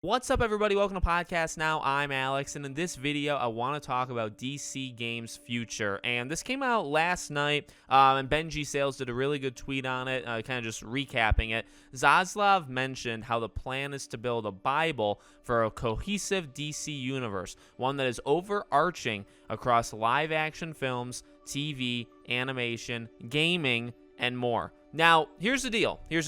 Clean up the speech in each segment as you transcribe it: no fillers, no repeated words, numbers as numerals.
What's up, everybody? Welcome to Podcast Now. I'm Alex, and in this video, I want to talk about DC Games' future. And this came out last night, and Benji Sales did a really good tweet on it, kind of just recapping it. Zaslav mentioned how the plan is to build a Bible for a cohesive DC universe, one that is overarching across live-action films, TV, animation, gaming, and more. Now, here's the deal. There's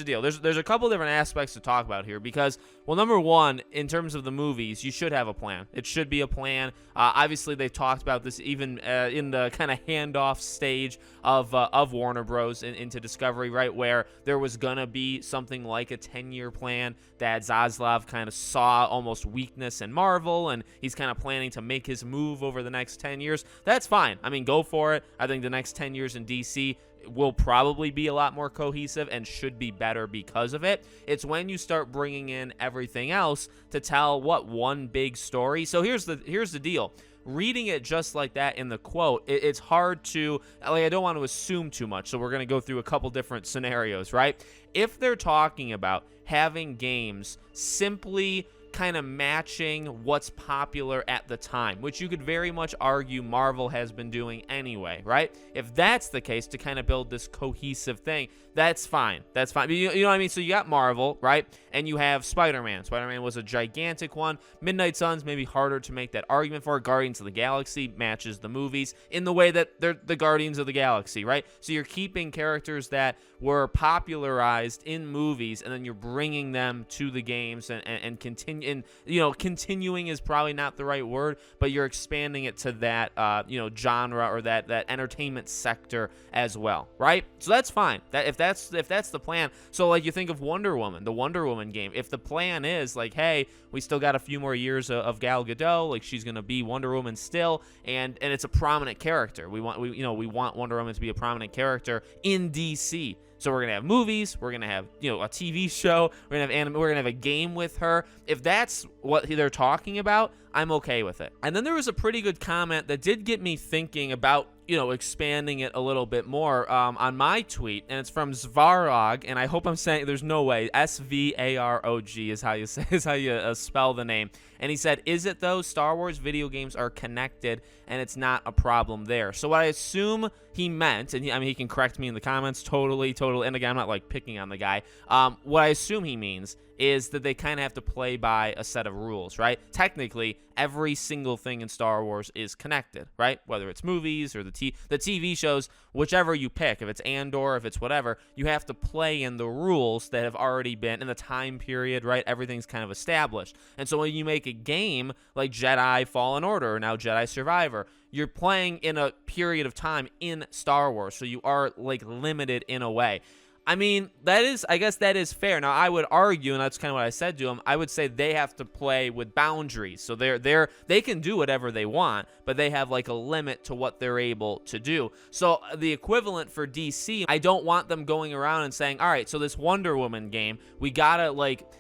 a couple different aspects to talk about here because, well, number one, in terms of the movies, you should have a plan. It should be a plan. Obviously, they've talked about this even in the kind of handoff stage of Warner Bros. Into Discovery, right, where there was going to be something like a 10-year plan that Zaslav kind of saw almost weakness in Marvel, and he's kind of planning to make his move over the next 10 years. That's fine. I mean, go for it. I think the next 10 years in DC will probably be a lot more cohesive and should be better because of it. It's when you start bringing in everything else to tell one big story. So here's the deal. Reading it just like that in the quote, it's hard to, I don't want to assume too much, so we're going to go through a couple different scenarios, right? If they're talking about having games simply kind of matching what's popular at the time, which you could very much argue Marvel has been doing anyway, right? If that's the case, to kind of build this cohesive thing, that's fine. You know what I mean? So you got Marvel, right? And you have Spider-Man. Spider-Man was a gigantic one. Midnight Suns, maybe harder to make that argument for. Guardians of the Galaxy matches the movies in the way that they're the Guardians of the Galaxy, right? So you're keeping characters that were popularized in movies, and then you're bringing them to the games and continue. And continuing is probably not the right word, but you're expanding it to that genre or that entertainment sector as well, right? So that's fine. If that's the plan. So like you think of Wonder Woman, the Wonder Woman game. If the plan is like, hey, we still got a few more years of Gal Gadot, like she's gonna be Wonder Woman still, and it's a prominent character. We want Wonder Woman to be a prominent character in DC. So we're gonna have movies, we're gonna have a TV show, we're gonna have anime, we're gonna have a game with her. If that's what they're talking about, I'm okay with it. And then there was a pretty good comment that did get me thinking about expanding it a little bit more on my tweet, and it's from Svarog, and I hope I'm saying, there's no way, Svarog is how you say spell the name. And he said, is it though? Star Wars video games are connected, and it's not a problem there. So what I assume he meant, and he can correct me in the comments, totally, and again, I'm not like picking on the guy. What I assume he means is that they kind of have to play by a set of rules, right? Technically, every single thing in Star Wars is connected, right? Whether it's movies or the TV shows, whichever you pick, if it's Andor, if it's whatever, you have to play in the rules that have already been in the time period, right? Everything's kind of established. And so when you make a game like Jedi Fallen Order or now Jedi Survivor, you're playing in a period of time in Star Wars, so you are like limited in a way. I mean, I guess that is fair. Now, I would argue, and that's kind of what I said to him, I would say they have to play with boundaries. So they can do whatever they want, but they have like a limit to what they're able to do. So the equivalent for DC, I don't want them going around and saying, all right, so this Wonder Woman game, we gotta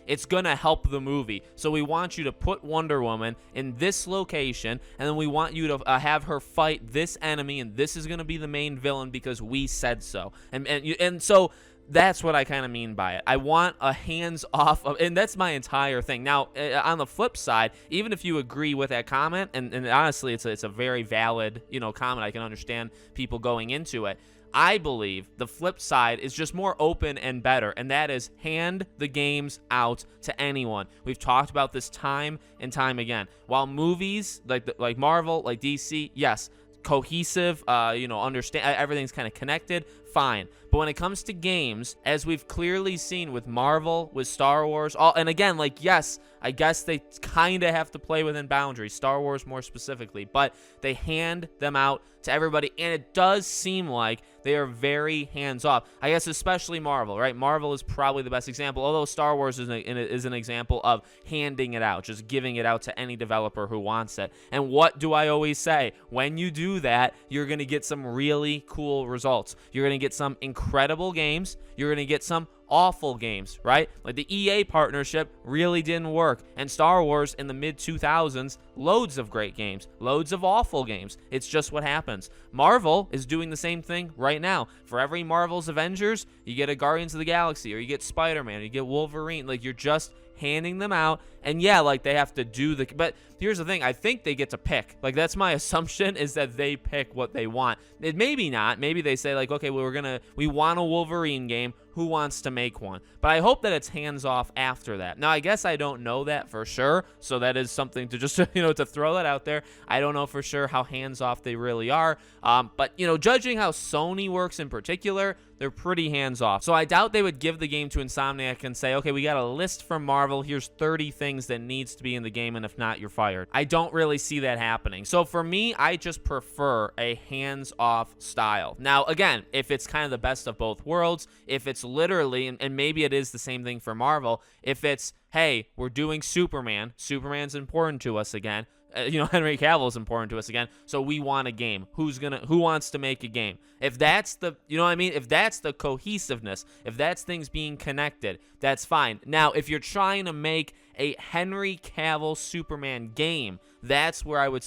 it's gonna help the movie. So we want you to put Wonder Woman in this location, and then we want you to have her fight this enemy, and this is gonna be the main villain because we said so. And so that's what I kind of mean by it. I want a hands-off, and that's my entire thing. Now, on the flip side, even if you agree with that comment, and honestly, it's a very valid, comment. I can understand people going into it. I believe the flip side is just more open and better, and that is hand the games out to anyone. We've talked about this time and time again. While movies like Marvel, like DC, yes, cohesive, understand everything's kind of connected, fine. But when it comes to games, as we've clearly seen with Marvel, with Star Wars, and again, yes, I guess they kind of have to play within boundaries, Star Wars more specifically, but they hand them out to everybody, and it does seem like they are very hands-off. I guess especially Marvel, right? Marvel is probably the best example, although Star Wars is an example of handing it out, just giving it out to any developer who wants it. And what do I always say? When you do that, you're going to get some really cool results. You're going to get some incredible games. You're going to get some awful games, right? Like the EA partnership really didn't work. And Star Wars in the mid-2000s, loads of great games, loads of awful games. It's just what happens. Marvel is doing the same thing right now. For every Marvel's Avengers, you get a Guardians of the Galaxy, or you get Spider-Man, or you get Wolverine. Like, you're just handing them out. And yeah, like they have to do but here's the thing, I think they get to pick. Like that's my assumption, is that they pick what they want. It maybe not. Maybe they say like, okay, well, we want a Wolverine game. Who wants to make one? But I hope that it's hands off after that. Now, I guess I don't know that for sure. So that is something to just, to throw that out there. I don't know for sure how hands off they really are. But, judging how Sony works in particular, they're pretty hands off. So I doubt they would give the game to Insomniac and say, okay, we got a list from Marvel. Here's 30 things that needs to be in the game. And if not, you're fired. I don't really see that happening. So for me, I just prefer a hands off style. Now, again, if it's kind of the best of both worlds, if it's literally, and maybe it is the same thing for Marvel, if it's, hey, we're doing Superman's important to us again, Henry Cavill is important to us again, so we want a game. Who wants to make a game? If that's the, if that's the cohesiveness, if that's things being connected, that's fine. Now, if you're trying to make a Henry Cavill Superman game, that's where I would,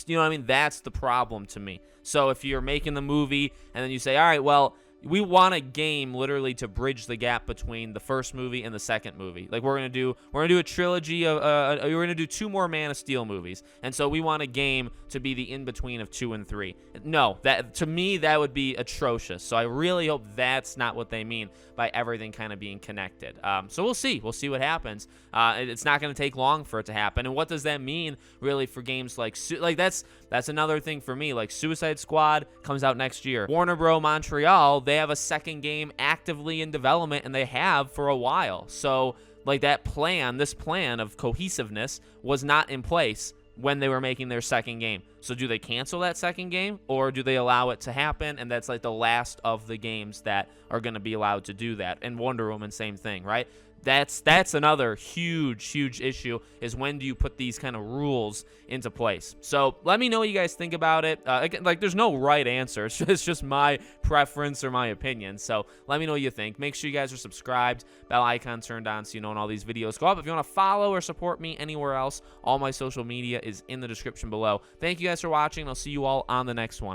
that's the problem to me. So if you're making the movie and then you say, all right, well, we want a game literally to bridge the gap between the first movie and the second movie. Like we're gonna do a trilogy of we're gonna do 2 more Man of Steel movies, and so we want a game to be the in between of 2 and 3. No, that to me that would be atrocious. So I really hope that's not what they mean by everything kind of being connected. So we'll see what happens. It's not gonna take long for it to happen. And what does that mean really for games like that's another thing for me. Like Suicide Squad comes out next year. Warner Bros. Montreal, they have a second game actively in development, and they have for a while. So like this plan of cohesiveness was not in place when they were making their second game. So do they cancel that second game, or do they allow it to happen, and that's like the last of the games that are going to be allowed to do that? And Wonder Woman, same thing, right? That's another huge issue, is when do you put these kind of rules into place? So let me know what you guys think about it. Again, like there's no right answer. It's just my preference or my opinion. So let me know what you think. Make sure you guys are subscribed, bell icon turned on, so you know when all these videos go up. If you want to follow or support me anywhere else, all my social media is in the description below. Thank you guys for watching. I'll see you all on the next one.